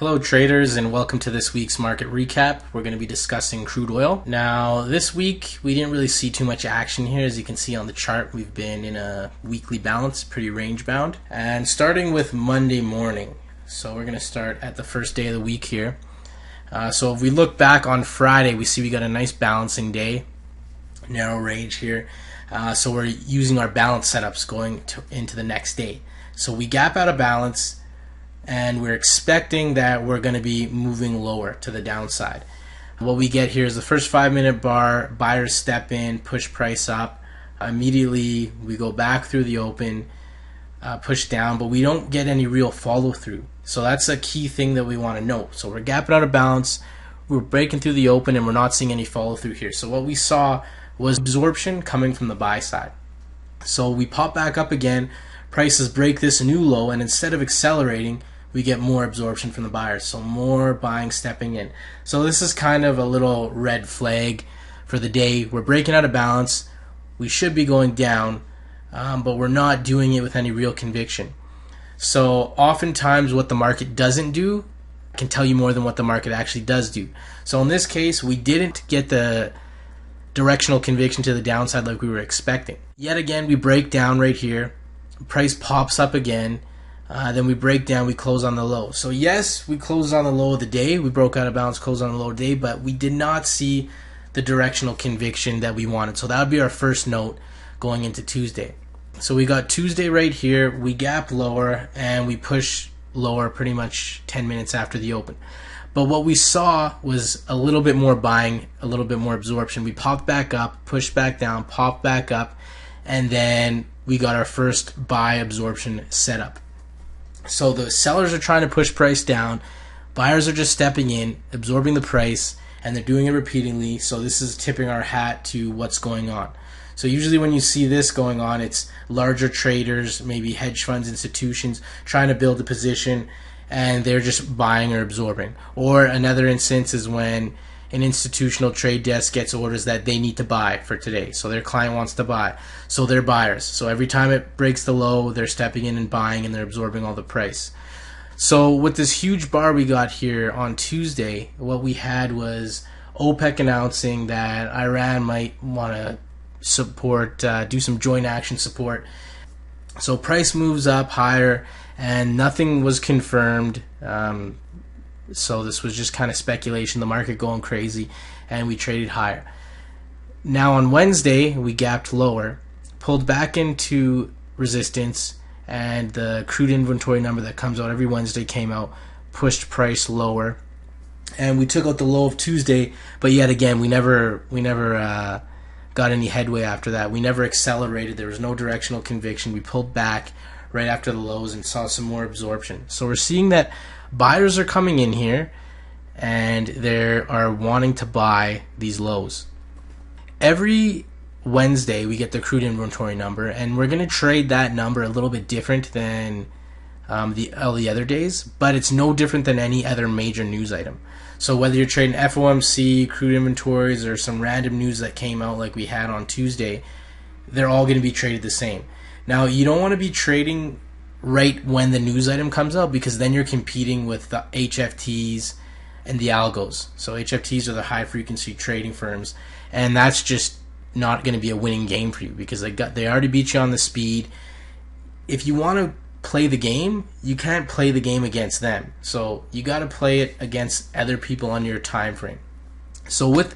Hello traders, and welcome to this week's market recap. We're going to be discussing crude oil. Now this week we didn't really see too much action here. As you can see on the chart, we've been in a weekly balance, pretty range bound. And starting with Monday morning, so we're going to start at the first day of the week here. So if we look back on Friday, we see we got a nice balancing day, narrow range here. So we're using our balance setups going into the next day. So we gap out of balance, and we're expecting that we're going to be moving lower to the downside. What we get here is the first 5-minute bar, buyers step in, push price up. Immediately we go back through the open, push down, but we don't get any real follow through. So that's a key thing that we want to know. So we're gapping out of balance, we're breaking through the open, and we're not seeing any follow through here. So what we saw was absorption coming from the buy side. So we pop back up again, prices break this new low, and instead of accelerating, we get more absorption from the buyers, so more buying stepping in. So this is kind of a little red flag for the day. We're breaking out of balance. We should be going down, but we're not doing it with any real conviction. So oftentimes what the market doesn't do can tell you more than what the market actually does do. So in this case, we didn't get the directional conviction to the downside like we were expecting. Yet again, we break down right here. Price pops up again. Then we break down, we close on the low. So yes, we closed on the low of the day. We broke out of balance, closed on the low of the day, but we did not see the directional conviction that we wanted. So that would be our first note going into Tuesday. So we got Tuesday right here. We gap lower and we push lower pretty much 10 minutes after the open. But what we saw was a little bit more buying, a little bit more absorption. We popped back up, pushed back down, popped back up, and then we got our first buy absorption setup. So the sellers are trying to push price down, buyers are just stepping in, absorbing the price, and they're doing it repeatedly. So this is tipping our hat to what's going on. So usually when you see this going on, it's larger traders, maybe hedge funds, institutions, trying to build a position, and they're just buying or absorbing. Or another instance is when an institutional trade desk gets orders that they need to buy for today. So their client wants to buy. So they're buyers. So every time it breaks the low, they're stepping in and buying, and they're absorbing all the price. So with this huge bar we got here on Tuesday, what we had was OPEC announcing that Iran might want to support, do some joint action support. So price moves up higher, and nothing was confirmed. So this was just kind of speculation, the market going crazy, and we traded higher. Now on Wednesday, we gapped lower, pulled back into resistance, and the crude inventory number that comes out every Wednesday came out, pushed price lower, and we took out the low of Tuesday, but yet again, we never got any headway after that. We never accelerated. There was no directional conviction. We pulled back right after the lows and saw some more absorption. So we're seeing that buyers are coming in here and they are wanting to buy these lows. Every Wednesday we get the crude inventory number, and we're going to trade that number a little bit different than all the other days, but it's no different than any other major news item. So whether you're trading FOMC, crude inventories, or some random news that came out like we had on Tuesday, they're all going to be traded the same. Now, you don't want to be trading right when the news item comes out, because then you're competing with the HFTs and the algos. So HFTs are the high frequency trading firms, and that's just not going to be a winning game for you, because they already beat you on the speed. If you want to play the game, you can't play the game against them. So you got to play it against other people on your time frame. So with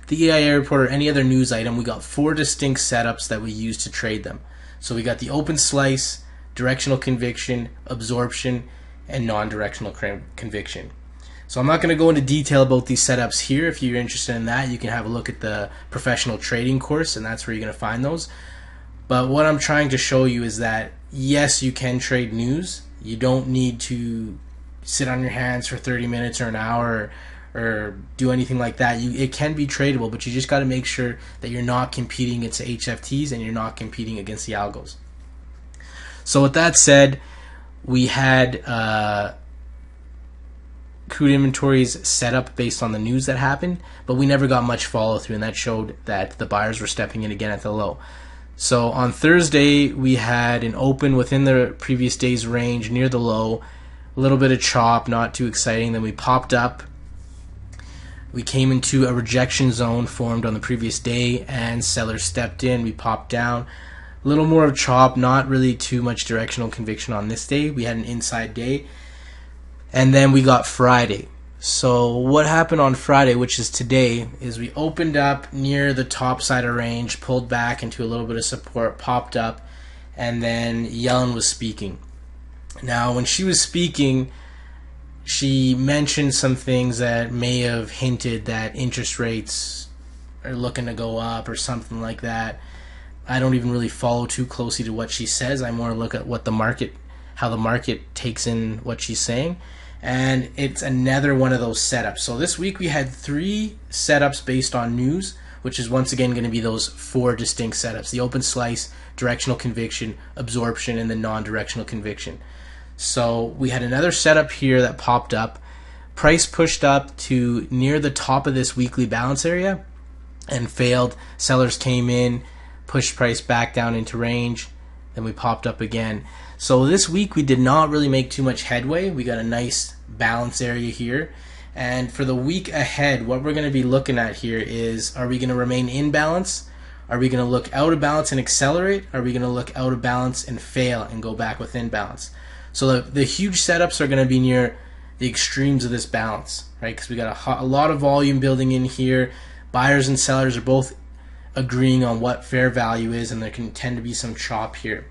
the EIA report or any other news item, we got 4 distinct setups that we use to trade them. So we got the open slice, directional conviction, absorption, and non-directional conviction. So I'm not going to go into detail about these setups here. If you're interested in that, you can have a look at the professional trading course, and that's where you're going to find those. But what I'm trying to show you is that yes, you can trade news. You don't need to sit on your hands for 30 minutes or an hour or do anything like that. It can be tradable, but you just got to make sure that you're not competing against HFTs and you're not competing against the algos. So with that said, we had crude inventories set up based on the news that happened, but we never got much follow through, and that showed that the buyers were stepping in again at the low. So on Thursday, we had an open within the previous day's range near the low. a little bit of chop, not too exciting. Then we popped up. We came into a rejection zone formed on the previous day, and sellers stepped in. We popped down. A little more of chop, not really too much directional conviction on this day. We had an inside day. And then we got Friday. So what happened on Friday, which is today, is we opened up near the top side of range, pulled back into a little bit of support, popped up, and then Yellen was speaking. Now, when she was speaking, she mentioned some things that may have hinted that interest rates are looking to go up or something like that. I don't even really follow too closely to what she says. I more look at what the market, how the market takes in what she's saying. And it's another one of those setups. So this week we had 3 setups based on news, which is once again going to be those 4 distinct setups: the open slice, directional conviction, absorption, and the non-directional conviction. So we had another setup here that popped up. Price pushed up to near the top of this weekly balance area and failed. Sellers came in, pushed price back down into range, then we popped up again. So this week we did not really make too much headway. We got a nice balance area here. And for the week ahead, what we're going to be looking at here is, are we going to remain in balance? Are we going to look out of balance and accelerate? Are we going to look out of balance and fail and go back within balance? So the huge setups are going to be near the extremes of this balance, right? Because we got a lot of volume building in here. Buyers and sellers are both agreeing on what fair value is, and there can tend to be some chop here.